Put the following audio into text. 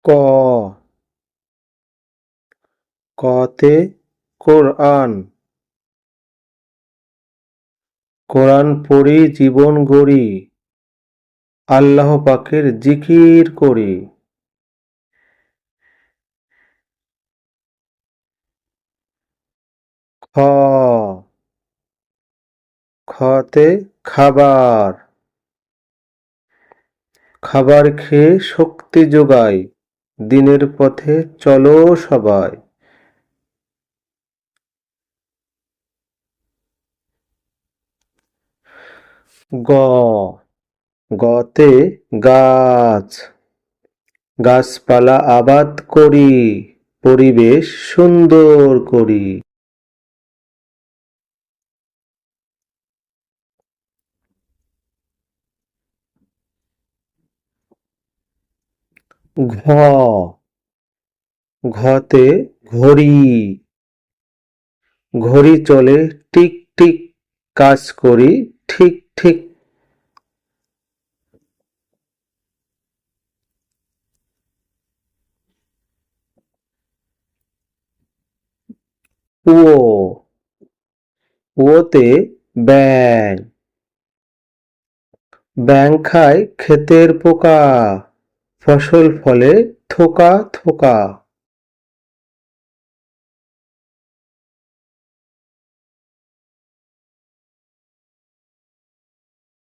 ক কতে কোরআন। কোরআন পড়ি জীবন গড়ি, আল্লাহ পাকের জিকির করি। খ খতে খাবার। খাবার খেয়ে শক্তি যোগায়, দিনের পথে চলো সবাই। গ গতে গাছ। গাছপালা আবাদ করি, পরিবেশ সুন্দর করি। ঘ ঘতে ঘড়ি। ঘড়ি চলে টিক টিক, কাজ করি ঠিক ঠিক। ও ওতে ব্যাঙ। ব্যাঙ খায় ক্ষেতের পোকা, ফসল ফলে থোকা থোকা।